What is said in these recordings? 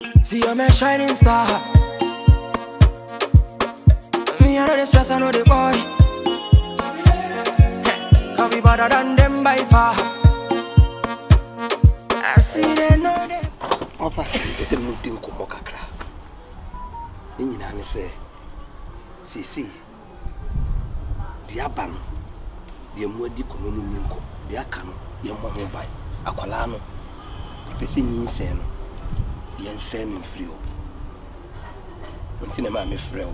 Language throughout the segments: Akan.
See you're my shining star. Me I know the stress, I know the boy. Can't be better than them by far. I see they know them. Offer, it's a new thing come kakra. Ni na say, see, dia ban, dia muadi kono mu minko, dia kanu, dia mo mo bai, akwala no. Pese nyi se no. Yen send free o. Until na me free o.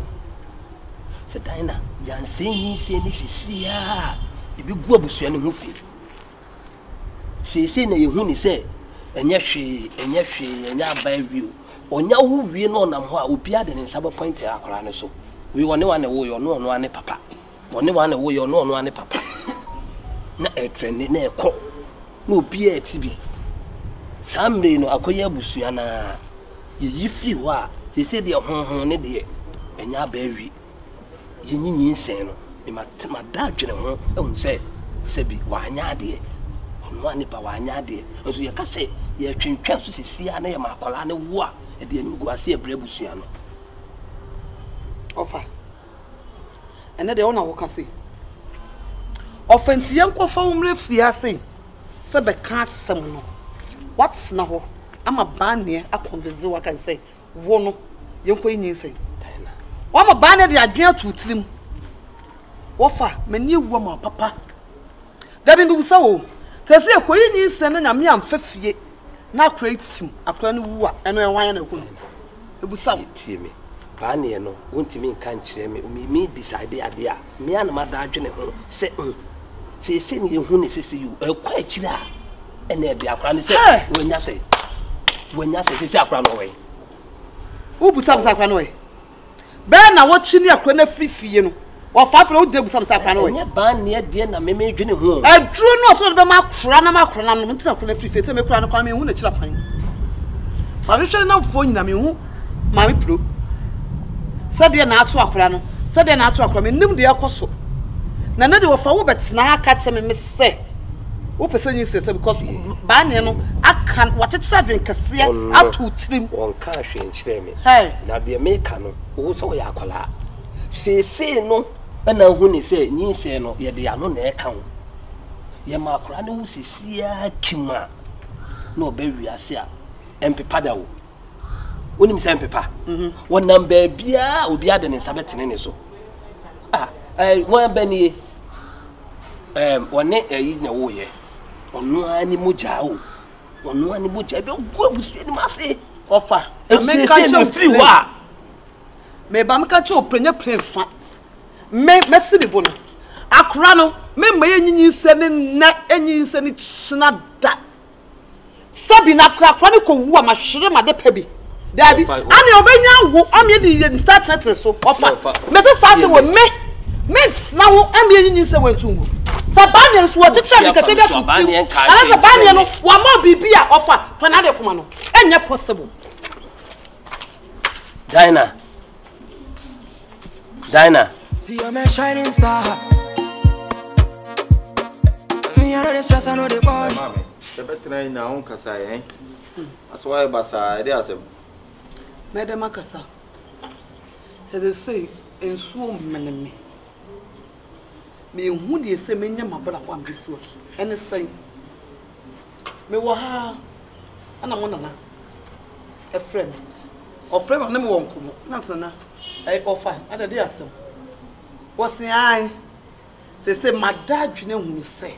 Se Dina, yan nyi se ni sisi a. E bi gu abusua ne ho fi. Se na ye hu ni se enye hwe, enya abai wi o. Onya wo wie no nam ho a obi ade ne nsaba point akora ne so. We wone wane wo yo no ane papa. Wone wane wo yo no ane papa. Na e trend na e ko. Na obi a ti bi. Samre no akoye abusua na yi free wa se de honhon ne de enya ba wi yinyi nsen no e ma da dwene ho ehun se bi wa anya de no ani pa wa anya de nso ye ka se ye twentwa so sisia na ye makola ne wo a e de enu guase e bre abusua no Offer ene de ona wo ka se offensiye nkofa umre fiase se be ka sem no what's now? I'm a banner. I convince you. I can say, "Wono, you can't even say." I'm a banner. They are going to trim. Offer me new woman, Papa. That be do so. They say, "Ko yin send na me am fefie." Na create him. Akra no wu a eno wan na ko. Ebu sam tie me. Banner no, won't me kan kire me decide ade a. Me an ma da adwene ho. Say ni ye hu ni say you. E kwa akira. Ene de akra ni say wenya say akra no we wo buta akra no we be na wo chi ni akra na fifie no wo fafre wo de buta akra no we nya ban ne de na me dwene ho adru no so be makra na no mti akra na fifie te me kra no kwa me hu na chira pan ma we hwe na fo nyina me hu ma me pro se de na ato akra no se de na ato akra me nim de yakoso na de wo fa wo betena aka che me se wo pese nyi sese because bane no akan wachecha dwen kase atu trim won ka hwe nkyere me hey na de meka no wo so ya akola sese no na hu ni se nyi se no ye de ano na eka ho ye ma akora ne wo sisia kima na obawi ase a empepa da wo wonim se empepa won namba bia obi ade ne sabetene ne so won bani wone yi na wo ye onu ani moja o onu ani moja be go abusu ni mase offer me ka che free wa me ba me ka che oprenya prefa me si bi bono akora no me mba yinyi se ne na enyi se ni tsuna da sabi na akora ne ko wu a mahwere ma de pa bi dabi ani obenya wo ame de start tretre so offer me se sa se wo me na wo ame yinyi se wantu Sabanian so what teacher because they do. Ala Sabanian no wa mo bibia offer for na de kuma no. Enye possible. Dina. See you're my shining star. Me I know the stress, I know the boy. Mami, the better na on kasa eh. Aswa basa e dey asem. Me de makasa. Say they say ensuo meneme. Me hu de se menya mabra kwa mbesi wo ene sai me wo ha ana mo nana e friend na me won komo na sana ai offer ada de asem wo se ai se madadwene hu se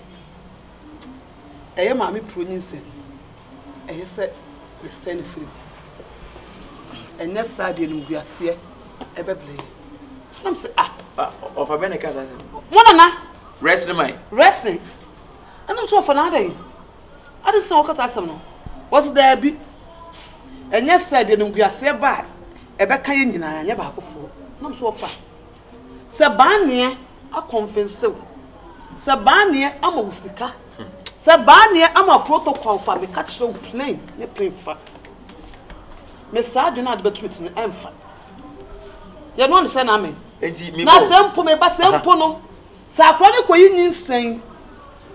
eye ma me proninse eye se le send free enya sade no guase e beble nam se Offer bene ka sase. Monana Wrestling mai. Wrestling. Anam so offer na dey. I didn't say okata asem no. Was there bi? Enya said de nguase ba e be kan nyina anya ba akofo. Nam so offer. Se ba ne a confess wo. Se ba ne ama wusika. Se ba ne ama protocol fa me catch show plane, ne plane fa. Me sa adwena de betumit ne emfa. You don't understand me? Na sempo me ba sempo no. Sa akwa ne koyi nyinsen.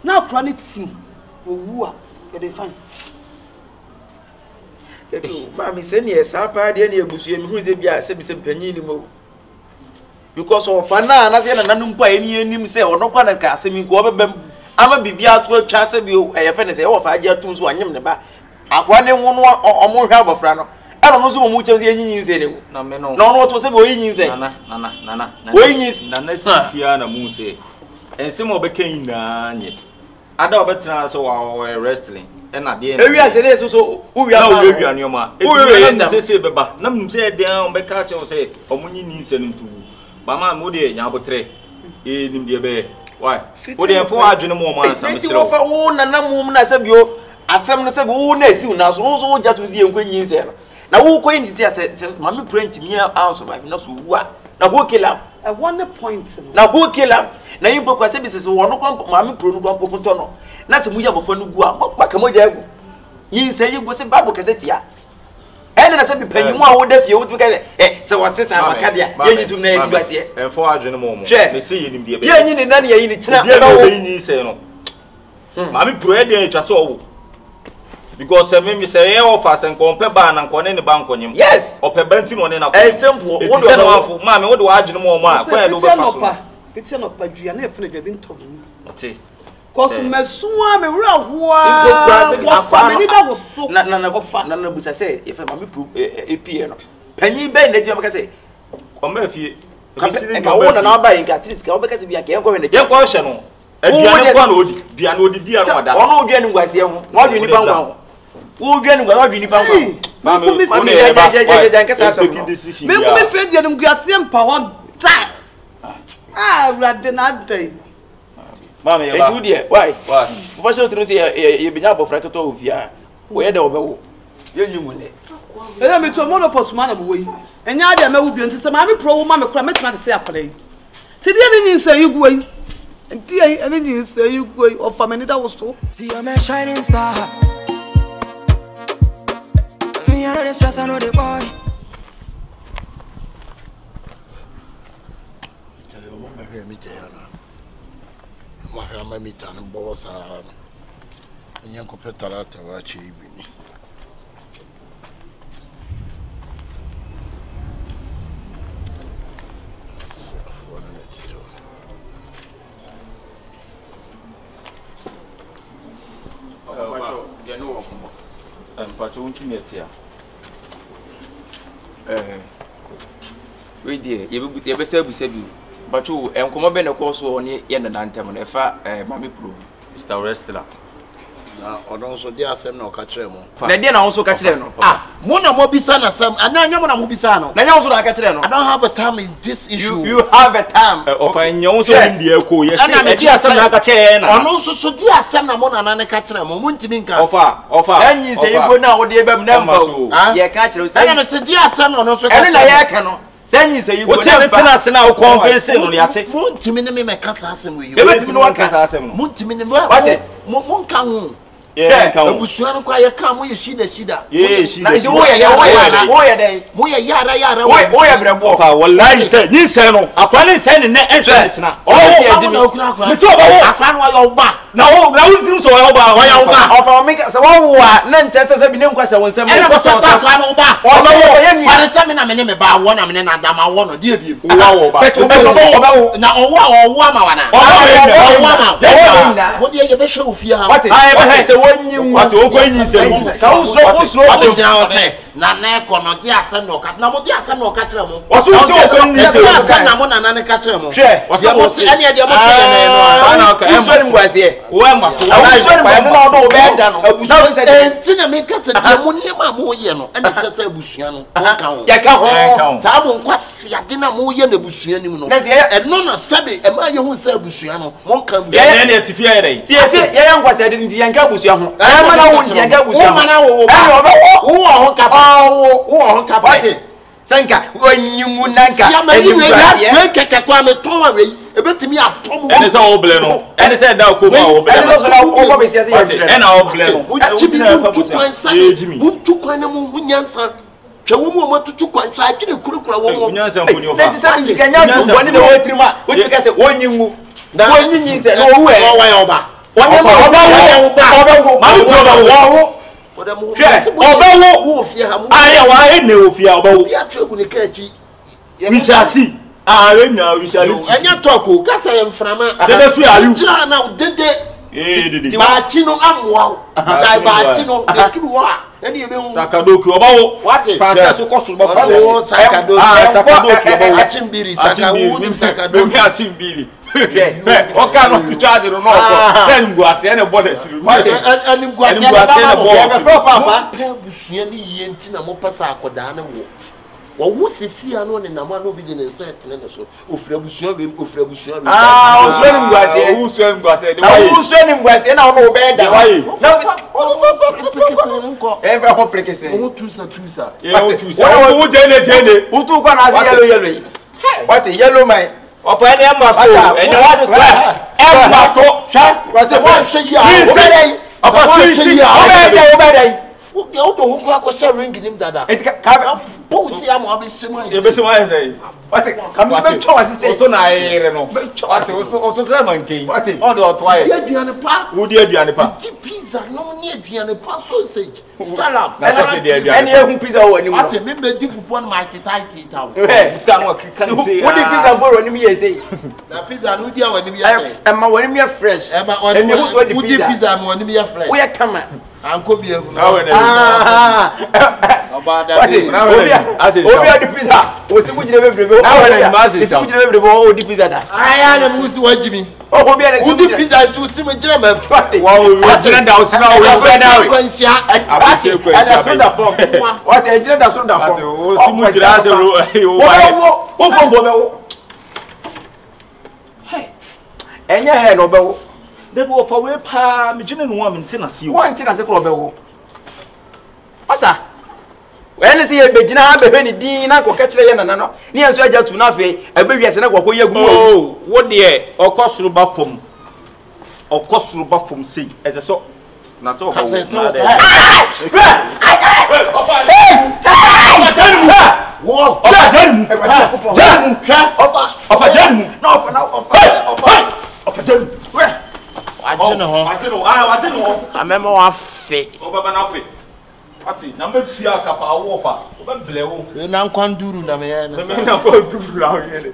Na akwa ne tim. Owu a, e dey fine. Mammy send ye sapa de any bushim who is a bia, semi penny. Because of Fana, and I said, and by any say, or no one can see me go over them. I'm a bibia to a chance of you, a friend say, oh, 5 years, 2 1 year, I want one or more help of Frano. I don't know so much as any news anymore. No, what was a boy in say, Nana, when is Nana Fiana Moose, and some of became Nanya. I don't better so our wrestling. And at the end, area said so. Who are on your man? Who say, Baba? None said down by catch or say, or money needs to. Mama Moody, Yabotre, in the bay. Why? Would you afford more money? Some of our own and no woman as a bio, as some said, who knows you now, so just to see a queen in there. Now, who queen is there? Says, Mammy, print me out of my not what. Now, who kill him? I want the point. Now, who kill him? Now, you book services one of Mammy Bruno Popotono. That's a muja before you go up. What can you say? You was a babu cassetia. And I said, pay more with the few together. So I says, I'm a cadia. You need to name Garcia. And 400 more. Share, see him the Yanni and Nanny in it. Mammy bread, just so. Because I mean, say, all fast and compare ban and con any bank on him. Yes, or preventing on a simple. What do I want for Mammy? What do I do more? It's not by Gianna didn't tell me. Because my swam a real war was so none of us. I say, if I'm a piano, Penny Ben, let you say, come if you want an buying at least go because we are going to jump question. And Biano the dear mother. All getting was here. What do you need? Who getting what you need? Mammy, rather not day. Mammy, why? What's your say? You've been up of Rakato of ya. Where the over? You will it. Let me to a monopos man away. And now there may be until Mammy Pro Mamma Cramet not to play. Today, say you go. And dear, and then say you go or for many that was so. See your man shining star. Me, I know the stress, I know the boy. Mahama meet and boss are young competitor to watch you. But you won't meet here. Wait, dear, you will be able to say you. But you and come up in a course on the end of the time on a far Mammy Pro. It's the wrestler. Now, also, dear, send no catch them. Then also catch them. Mona Mobisana, some, and I am on Mobisano. Then also I catch them. I don't have a time in this issue. You have a time of finding your own India. Yes, I'm a dear son of a chain. And also, so dear son of Mona and a catch them. Muntiminka. Offer. And you say you go now with the number. I catch you. I am a dear son or no, so I cannot. Then you say you go to now compensation on your take. Muntiminimi, my cousin with you. Everyone can ask him. Muntiminimi, what? Monka. Yeah, Busuano quiet come where you see the Shida. Yes, she is. We are Yara. Well, lie said, you say no. A plan sending net and set now. No, so about make us a one. None just as a million question was seven. I name about 1 minute and I'm one of you. Now, what do you show fear? What I say when you want to open say na ko no dia asem no ka na mo dia asem no ka kire mo oso so open ni say asem na mo na na ka kire mo oso mo si ene dia mo se ene no na ka em so ni ngwase wo ma so na so na do be da no na we say enti na me ka se dia mo ni ma mo ye no ene che se abusua no ko ka ho ya ka ho sa mo nkwase ade na mo ye na abusua ni mu no eno na sabe e ma ye hu se abusua no mo nka bi ye na tifia ye dai tie se ye nkwase ade ndi ye nka abusua ho e ma na wo ndi ye nka abusua ho ma na wo ho ka oh kapati sanka onyimu nanka we keke kwa me ton we ebetimi atom ene se obele no ene se da ko ba obele no so na o be sia se ye ene obele no mutu kwan na mu nyansa twa wo mu o matutu kwan so akire kurukura wo mu nyansa mponi ofa ne tisa bi kanya to boni na wo trima wo tika se onyimu na onyinyi se no wo e wo ya oba wonye ma oba wo ma bi oba wo Odamu. Obawo. Who fear him? Aya wa ene ofia obawo. We are true in the catchy. We shall see. We shall And you talk, Cassa and Frama. Then we are you. Now, did they? Martino, I'm wow. Martino, and you know, Sakadoku obawo. What is Francis Okosu Sakadoku, Sakadoku, Achimbiri, Sakadoku, Achimbiri. What kind of charge you know? Send Guasi and a bonnet. And Guasi, Papa, Pelbusiani, Yentina, Mopasa, Kodana. Well, what's the sea alone in a man of the set? Ufrebusian, who's sending Guasi? Who's sending Guasi? Who's sending Guasi? And I'll know better. Ever complicated. Who took one as yellow? What a yellow man. Of any Emma, and Emma, was a one say, obey. The auto who was sharing him that it can't see. I'm always similar. What come back to us? Say, I also German king. What all twice? Would you be on the park? Pizza, no near Gianna sausage. Salad, and you pizza when you want to remember deep one mighty tighty town. Can say, what if pizza borrow me? The pizza, no dear, when you are when you are fresh, Emma, and you would you pizza when you are fresh? We are coming. Uncle Bill. About that. The pizza. What's the pizza? I am who's watching me. Oh, the pizza to see with German. What a gender soda for. Hey, and your head over. They go for way pa me gene no am ntina see one ntina se kro be wo asa when say e begina ha be ni din na ko ka kire ye nana no ne enso aja tu na fe e be wiase na ko ye gu oh wo de okosuru ba fom sei e se so na so ko na de I don't know. I remember one fit. Over an outfit. What's it? Number 2 capa warfare. Over below. You now can't do the man. The men are going to do around here.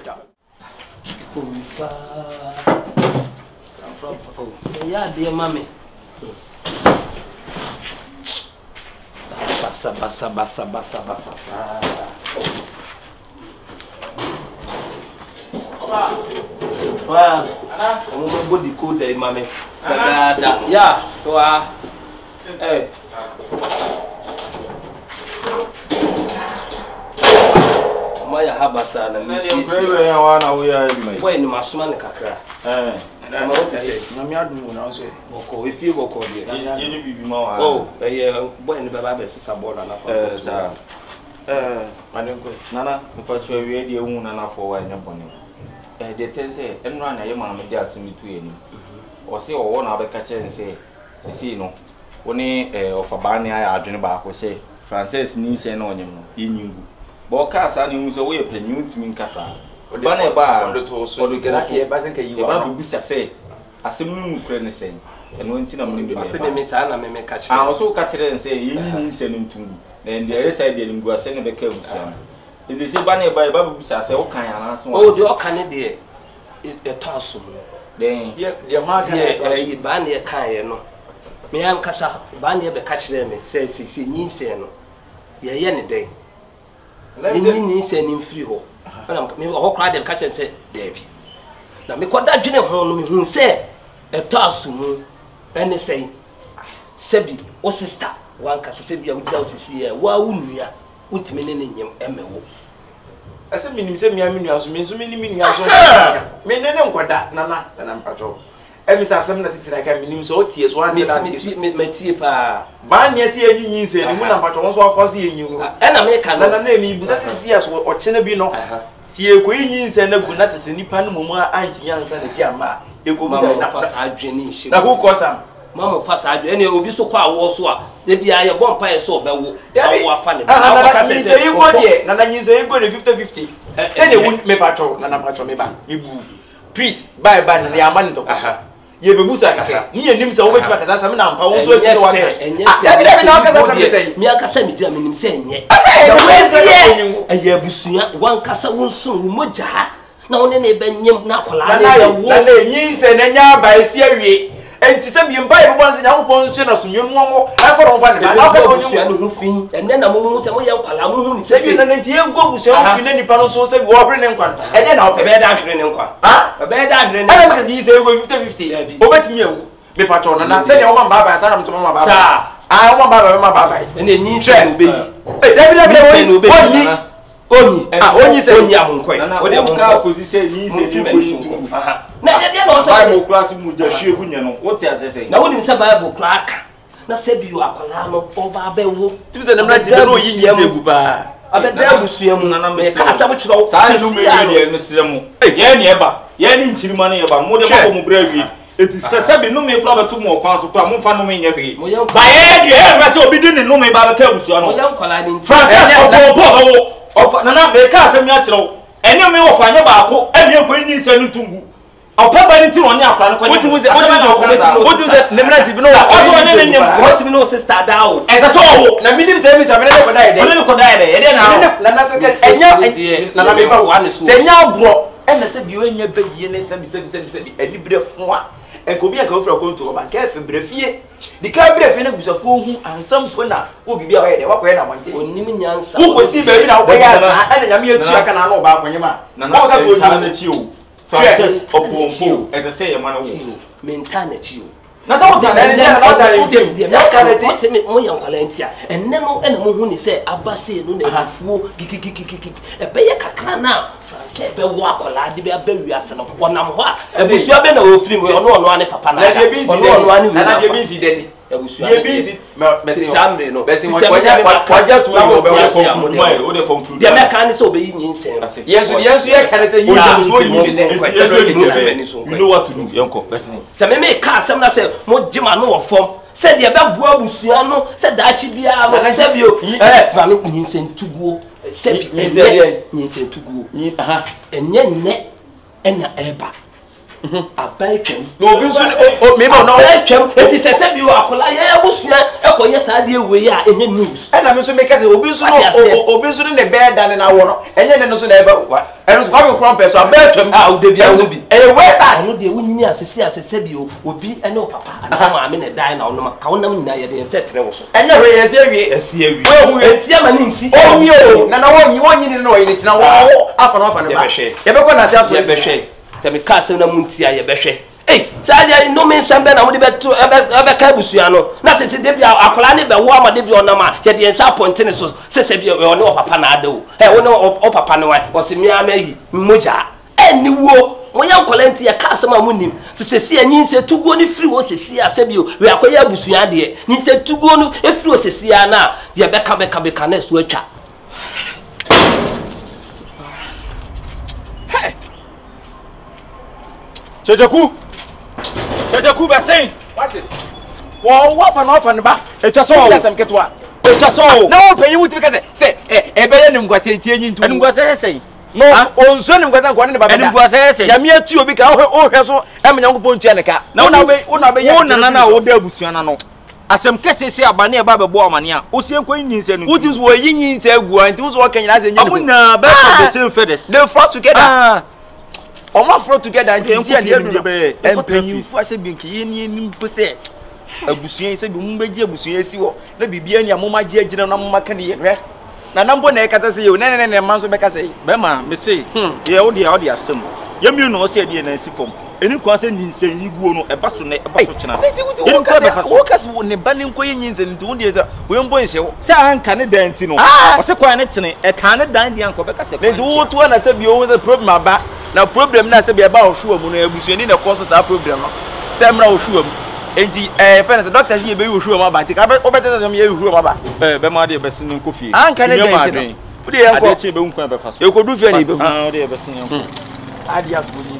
Yeah, dear mammy. Bassa. Well, I'm going to go there, mammy. Yeah, so hey. My habasa na misi. Why ni masuma ni kakra? I'm about to say. Na mi adu na say. Boko, if you boko there. You ni bibi ma wa. Oh, boy ni baba be sisa bola na pa. Sir. Manenko. Nana, me pa chwe we de hu nana for wa nya bone. They tell say enra na ye ma me de asemi tu ye ni. O se o wona be ka che say, see no. Woni of abani ay adwene ba ko say Francis ni say na onyem no. Yenyingu. Bo ka sa ni hu so we panyu timi nkasa. Ba na ba odo kera ke ba senka yi wa. Ba bu bisa say asem nu kure ne say. Eno nti na me ase me sa na me ka kire. Ah so ka kire say yenyi say no ntungu. Na ndi side de ngu ase ne be ka busia. Ndi say ba na ba bu bisa say o kan ana so. Oh, de o kan de e taso. Den ye ma ka e ba na e kan ye no. Me am kasa ba na e be ka kire me say nyin say no. Ye ne den. Nyin say nim free ho. Me ho kra dem ka kire say debi. Na me koda dwene ho no me hu say e taso mu ene say sebi o sister wan kasa sebi a wudi osisi ye wa wunua untime ne nyem emewo ase minim se mia minua so menso minim minua so me ne nkoda nana mpacho emi sa asem na titira ka minim so otie so wan se na me tie pa ba ne se anyinyi se ni mu na mpacho won so afo se yenyi na me ka na emi bu se se so o chene bi no si e ko yenyi se na gu na se nipa no mu anti yansa na ti ama e ko bu se na fa sa adwene nshi na ko ko sam mama fa sa adwene ene obi so kwa awo so a de bia ye bon pa ye so obewo awo afa ne ba ka se se yugo de na nyinse yugo de 50-50 se ne won me pacho na pacho me ba ibu please bye na ya mani to ko ye bebusa kaka ni enim se wo betwa kasa se me na mpa wo so e wa ka e bi na kasa se me sei mi akasa mi dira menim se enye eye abusua wan kasa won so moja na won ne banyem na akola na wo na enyi se na nya ba esi awie enti se bi mpa e bo nse nya wo pon nse na sunyo nwo ai for on fa ne na akasa abusua no hu fin enne na mo se mo ye akola mo hu ni se bi na nti e go abusua wo fin na nipa no so se bi wo hre ne nkwa e de na wo be da hre ne nkwa be da hre ne ana me se go 50-50 obetimi ewu me patro na se ne wo ma baba sa na mto ma baba sa wo ma baba ene enyi se no be David onyi se onyi amunkoi o de ka kozi se ni se fi ko yitu na de no so Bible class mu ja hwe gunye no wo ti asese na woni se Bible crack na se bi akwala no oba abewo ti se na mra ti no yi nyi se gu ba abeda abusua mu na me ka asam kiro sa no me de no sire mu ye ne eba ye ni nchirima no ye ba mo de mo mu bra wi eti se bi no me kura betu mu okwan so kura mo fa no me nya hwe ba ye de e ba se obi di ne no me ba be ka abusua no mo yan kwala ni Francis obo ofa nana be ka asem ya kire wo ene me wo fa nya ba ko ene ko nyi se no tungu opa ba ni ti won ni akwa no ko what you say nemra ti bi no what you know sister dawo e sa so wo na minim se mi sa me ne ko dai de ne ko dai de ye na se ka enya na me ba wa se nya bro ena se bi o enya ba yie ne se bi ani bre foa enko bi aka ofra ko nto ba ka fe bre fie di ka bre fie na busafo hu ansam po na wo bibia wa ye de wa ko ye na monte onim nyansa wo ko si ba bi na wo ya sa ena nyame etu aka na no ba akwanyema na ka so na chi o Francis opompo ese se ye mana wo menta na chi o na so ta na na ta ni dem ya ka na ti what me mo yan kwala ntia enne no ena mo hu ni se abase no na afuo kikikikiki e be ye kakra na Francis be wo akola de be abawi ase no wonam ho a abusua be na wo firi mo ono ane papa na ono ane wi na de bi si deni abusua ye bi si besi samre no besi waja tu wo be wo de conclude de me kan so be yi nyinsem yensu ye kan se yi so yi ne you know what to do yanko se me ka asem na se mo jima no wo fom se de be bo abusua no se daachi bia no se bio ma no nyinsem tuguo se bi nyinsem tuguo enye ne ena eba abai twem no obi so me ba no abai twem eti se bio akola ye abusua ekoye saade ewe a enye news ena me so me ka se obi so ne be dan na wo no enye ne no so na eba wa eno so ba kron pe so abai twem o de bia wo bi e we ba ono de wonyi asese bio obi ene o papa ana ma me ne dan na ono ma ka wonam nyina ye de se tere wo so enye we ye se awie wo eti ama ni nsi onyi o na wonyi ni no ye tina wo afa no ba ye be ko na se aso ye be hwe temi ka se na muntia ye be hwe sadia no me nsambe na wode beto ebe ka busua no na tete de bia akola ne be wo amade bia onama ye de ensa ponte ne so sese bia one o papa na ade o wone o papa ne wa o se mi amayi moja eni wo mo ya akola nti ye ka se ma munim sese anyi se tugo ni free wo sese asebio we akoya busua de ni se tugo no e free wo sese na ye be ka na so atwa Kyekyeku be sen what wo fa no fa ne ba etwa so asem ketwa etwa so na wo panyi wuti ka se e be ye nim kwase tie nyi ntu nim kwase sen no onso nim kwase nkwane ne ba nim kwase sen ya me atu obi ka o hwe so e me nyankopon tua ne ka na wo na be wo nana na wo da abusua na no asem kesese abane e ba be bo amane a osie nkwa nyinse no wuti so wo yi nyinse agu anti wo so wo kanya na se nyi amuna be the same feathers they fought together Oma flow together and see and be empanyinfu ase bi nke ye ni mpo se abusua se bi mbeji abusua si wo na bibia ni amoma je agina na amoma ka ne ye hwe na nambo na e kata se ye ne manso be ka se be ma me se ye wo de asem ye mi no se de na si fom eni kwa se nyinse yi guo no e ba so chena ye nko be fa so wo ka se wo ne ba ne nko ye nyinse nti wo de za wo mbo nse wo se anka ne dan ti no o se kwa ne tene e ka ne dan di anko be ka se ne wo to na se bi o the problem aba na problem na se be ba ohwu mu no abusuani na cause sa problem no se mra ohwu mu enti friends doctor say be ohwu mu aba ti ka o bete se me ohwu mu aba be ma de be sin nko fie anka ne den ti no wo de yanko ade chi be nkwa be fa so e ko du fie na be hu o de be sin yanko ade agboni